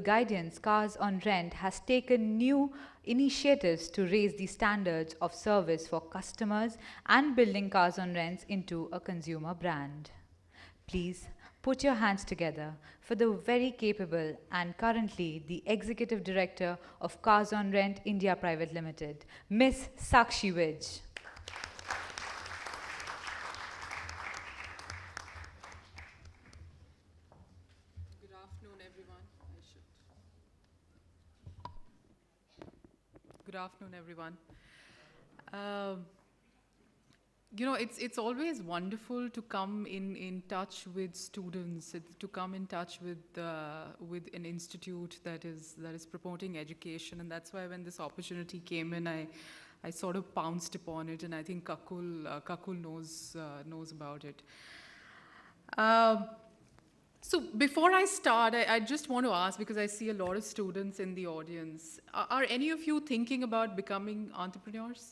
Guidance Cars on Rent has taken new initiatives to raise the standards of service for customers and building Cars on Rents into a consumer brand. Please put your hands together for the very capable and currently the Executive Director of Cars on Rent India Private Limited, Miss Sakshi Vij. Good afternoon, everyone. Good afternoon, everyone. Um, it's always wonderful to come in touch with students, to come in touch with an institute that is promoting education, and that's why when this opportunity came in, I sort of pounced upon it, and I think Kakul knows about it. Um, So before I start, I just want to ask, because I see a lot of students in the audience, are any of you thinking about becoming entrepreneurs?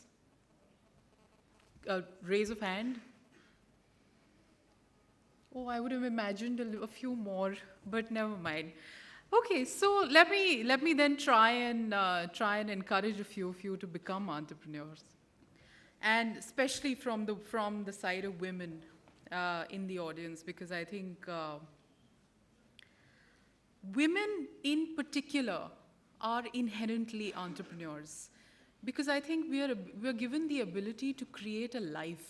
Raise of hand. Oh, I would have imagined a few more, but never mind. Okay, so let me then try and encourage a few of you to become entrepreneurs, and especially from the side of women in the audience, because I think. Women in particular are inherently entrepreneurs, because I think we're given the ability to create a life,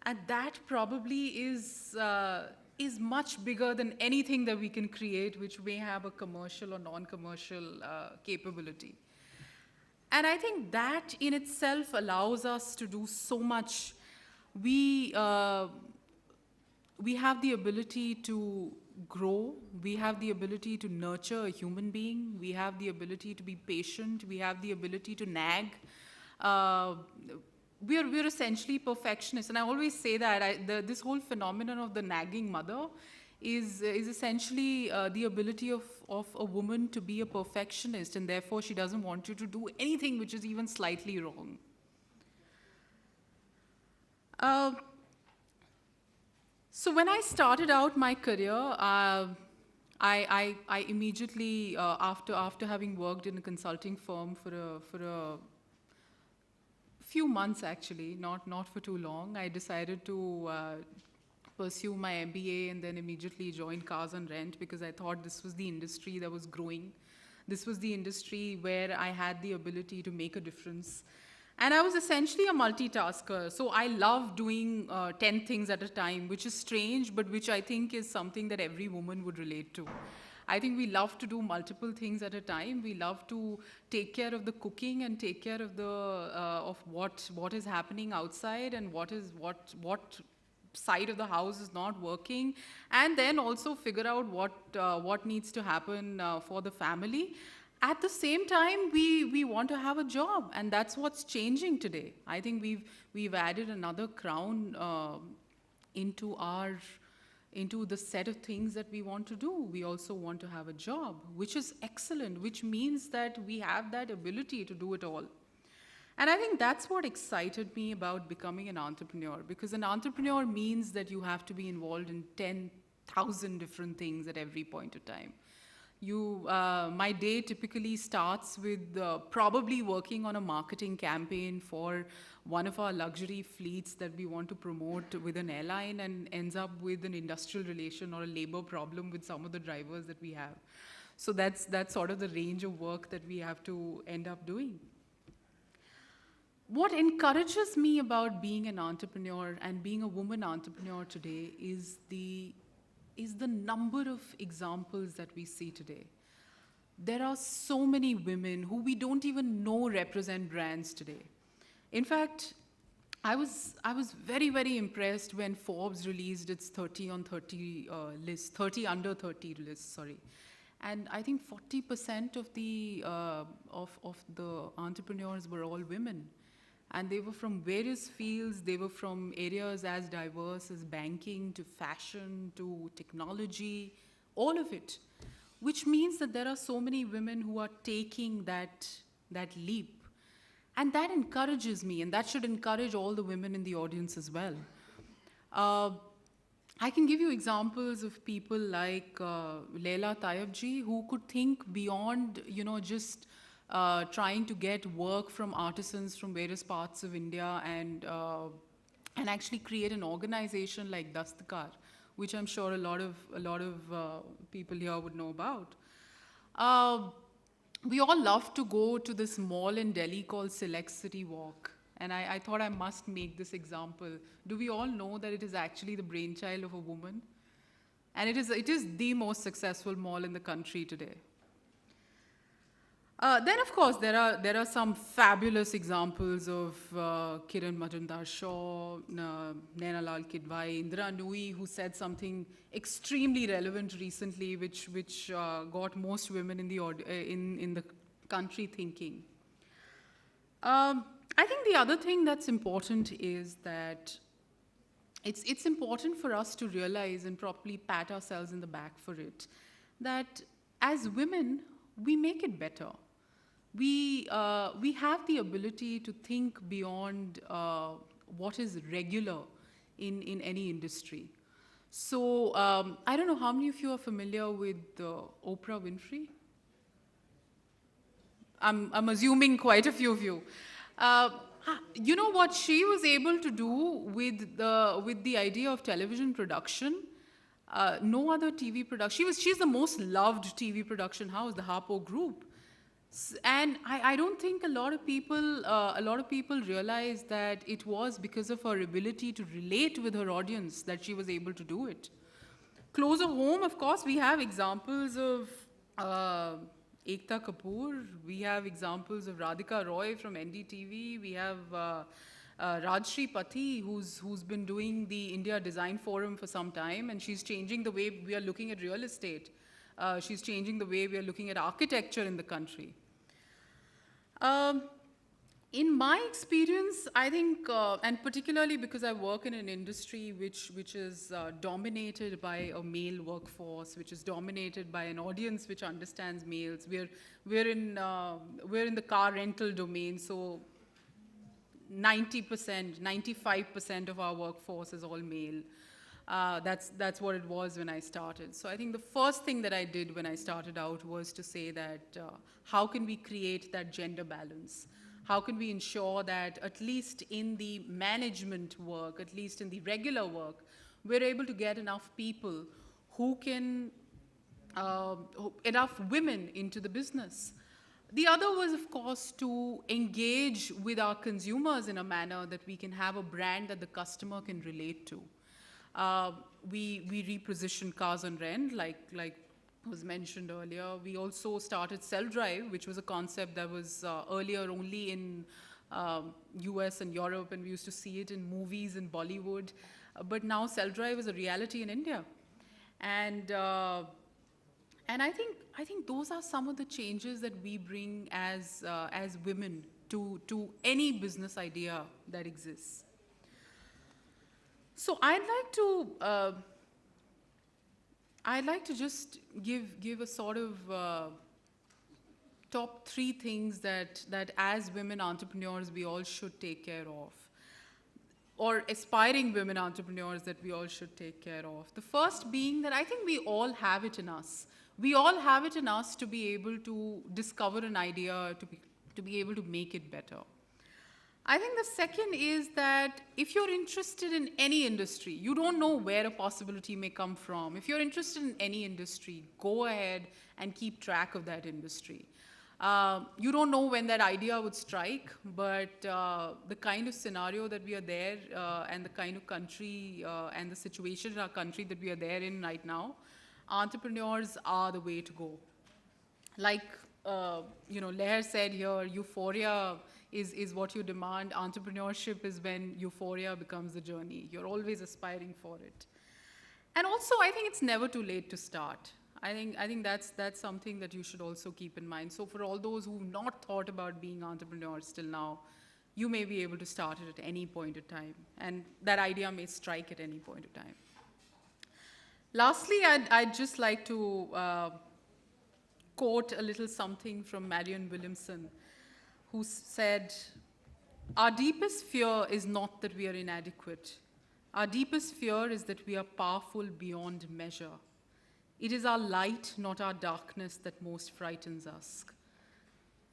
and that probably is much bigger than anything that we can create, which may have a commercial or non-commercial capability. And I think that in itself allows us to do so much. We uh, we have the ability to grow, we have the ability to nurture a human being, we have the ability to be patient, we have the ability to nag. Uh, we're essentially perfectionists, and I always say that this whole phenomenon of the nagging mother is essentially the ability of a woman to be a perfectionist, and therefore she doesn't want you to do anything which is even slightly wrong. Uh, So when I started out my career, I immediately after having worked in a consulting firm for a few months, actually, not for too long, I decided to pursue my MBA and then immediately joined Cars on Rent, because I thought this was the industry that was growing. This was the industry where I had the ability to make a difference. And I was essentially a multitasker. So I love doing 10 things at a time, which is strange, but which I think is something that every woman would relate to. I think we love to do multiple things at a time. We love to take care of the cooking and take care of the of what is happening outside, and what side of the house is not working, and then also figure out what needs to happen for the family. At the same time, we want to have a job, and that's what's changing today. I think we've added another crown into our into the set of things that we want to do. We also want to have a job, which is excellent, which means that we have that ability to do it all. And I think that's what excited me about becoming an entrepreneur, because an entrepreneur means that you have to be involved in 10,000 different things at every point of time. My day typically starts with probably working on a marketing campaign for one of our luxury fleets that we want to promote with an airline, and ends up with an industrial relation or a labor problem with some of the drivers that we have. So that's sort of the range of work that we have to end up doing. What encourages me about being an entrepreneur and being a woman entrepreneur today is the number of examples that we see today. There are so many women who we don't even know represent brands today. In fact, I was very, very impressed when Forbes released its 30 on 30 list, 30 under 30 list, sorry. And I think 40% of the entrepreneurs were all women, and they were from various fields. They were from areas as diverse as banking to fashion to technology, all of it, which means that there are so many women who are taking that leap. And that encourages me, and that should encourage all the women in the audience as well. Uh, I can give you examples of people like Leila Tayebji, who could think beyond, just trying to get work from artisans from various parts of India, and actually create an organization like Dastkar, which I'm sure a lot of people here would know about. Uh, we all love to go to this mall in Delhi called Select City Walk. And I thought I must make this example. Do we all know that it is actually the brainchild of a woman? And it is the most successful mall in the country today. Then, of course, there are some fabulous examples of Kiran Majumdar-Shaw, Naina Lal Kidwai, Indira Nui, who said something extremely relevant recently, which got most women in the country thinking. I think the other thing that's important is that it's important for us to realize and properly pat ourselves in the back for it, that as women we make it better. We have the ability to think beyond what is regular in any industry. So I don't know how many of you are familiar with Oprah Winfrey. I'm assuming quite a few of you. Uh, you know what she was able to do with the idea of television production? No other TV production. She's the most loved TV production house, the Harpo Group. And I don't think a lot of people realize that it was because of her ability to relate with her audience that she was able to do it. Closer home, of course, we have examples of uh, Ekta Kapoor. We have examples of Radhika Roy from NDTV. We have Rajshri Pati, who's been doing the India Design Forum for some time, and she's changing the way we are looking at real estate. She's changing the way we are looking at architecture in the country. Um, in my experience, I think, and particularly because I work in an industry which is dominated by a male workforce, which is dominated by an audience which understands males. We're in the car rental domain, so 90%, 95% of our workforce is all male. That's what it was when I started. So I think the first thing that I did when I started out was to say that how can we create that gender balance? How can we ensure that at least in the management work, at least in the regular work, we're able to get enough people who can, enough women into the business. The other was, of course, to engage with our consumers in a manner that we can have a brand that the customer can relate to. Uh, we repositioned cars on rent, like was mentioned earlier. We also started self-drive, which was a concept that was earlier only in US and Europe, and we used to see it in movies in Bollywood. But now self-drive is a reality in India. And and I think those are some of the changes that we bring as women to any business idea that exists. So I'd like to just give a sort of top three things that as women entrepreneurs we all should take care of, or aspiring women entrepreneurs that we all should take care of. The first being that I think we all have it in us. We all have it in us to be able to discover an idea, to be able to make it better. I think the second is that if you're interested in any industry, you don't know where a possibility may come from. If you're interested in any industry, go ahead and keep track of that industry. You don't know when that idea would strike, but the kind of scenario that we are there, and the kind of country and the situation in our country that we are there in right now, entrepreneurs are the way to go. Like Leher said here, euphoria is what you demand. Entrepreneurship is when euphoria becomes the journey. You're always aspiring for it. And also, I think it's never too late to start. I think that's something that you should also keep in mind. So for all those who've not thought about being entrepreneurs till now, you may be able to start it at any point of time, and that idea may strike at any point of time. Lastly, I'd just like to quote a little something from Marianne Williamson, who said, "Our deepest fear is not that we are inadequate. Our deepest fear is that we are powerful beyond measure. It is our light, not our darkness, that most frightens us.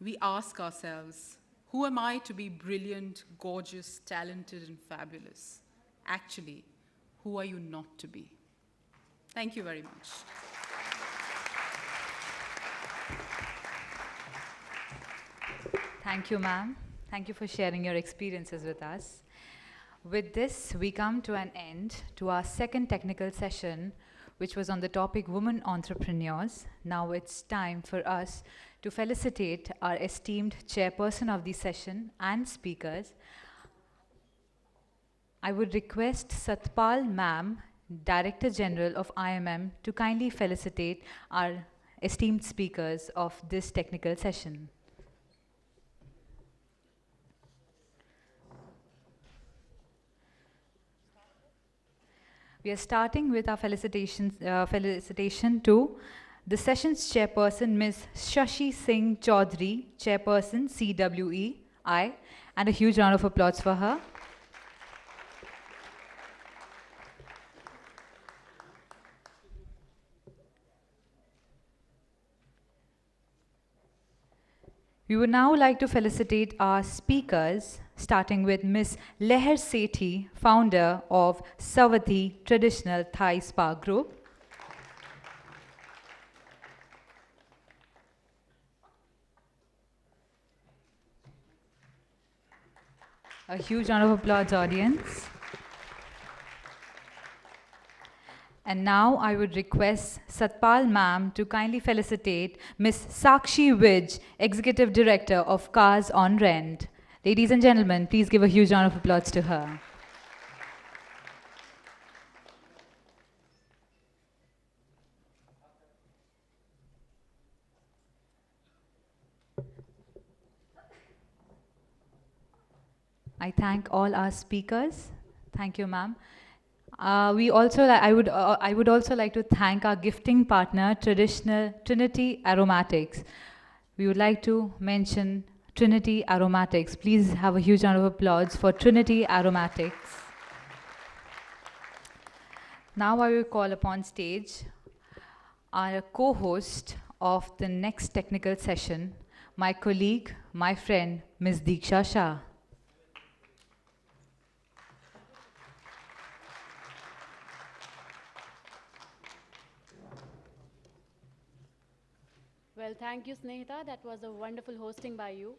We ask ourselves, who am I to be brilliant, gorgeous, talented, and fabulous? Actually, who are you not to be? Thank you very much. Thank you, ma'am. Thank you for sharing your experiences with us. With this, we come to an end to our second technical session, which was on the topic Women Entrepreneurs. Now it's time for us to felicitate our esteemed chairperson of the session and speakers. I would request Satpal ma'am, Director General of IMM, to kindly felicitate our esteemed speakers of this technical session. We are starting with our felicitation to the session's chairperson, Ms. Shashi Singh Chaudhary, chairperson, CWEI, and a huge round of applause for her. We would now like to felicitate our speakers, starting with Ms. Leher Sethi, founder of Savathy Traditional Thai Spa Group. A huge round of applause, audience. And now I would request Satpal ma'am to kindly felicitate Ms. Sakshi Wij, Executive Director of Cars on Rent. Ladies and gentlemen, please give a huge round of applause to her. I thank all our speakers. Thank you, ma'am. I would also like to thank our gifting partner, Traditional Trinity Aromatics. We would like to mention Trinity Aromatics. Please have a huge round of applause for Trinity Aromatics. Now I will call upon stage our co-host of the next technical session, my colleague, my friend, Ms. Diksha Shah. Well, thank you, Snehita. That was a wonderful hosting by you.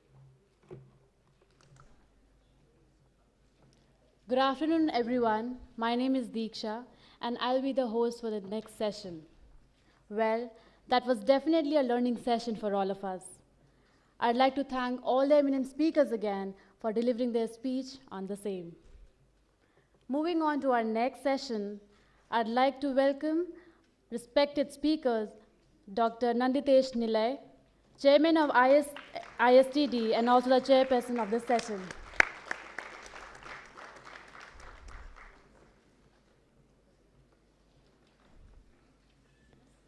Good afternoon, everyone. My name is Diksha, and I'll be the host for the next session. Well, that was definitely a learning session for all of us. I'd like to thank all the eminent speakers again for delivering their speech on the same. Moving on to our next session, I'd like to welcome respected speakers, Dr. Nanditesh Nilay, Chairman of ISTD and also the Chairperson of this session.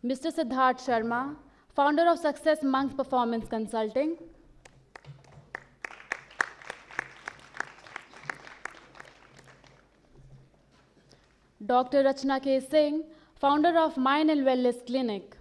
Mr. Siddharth Sharma, founder of Success Monks Performance Consulting. Dr. Rachna K. Singh, founder of Mind and Wellness Clinic.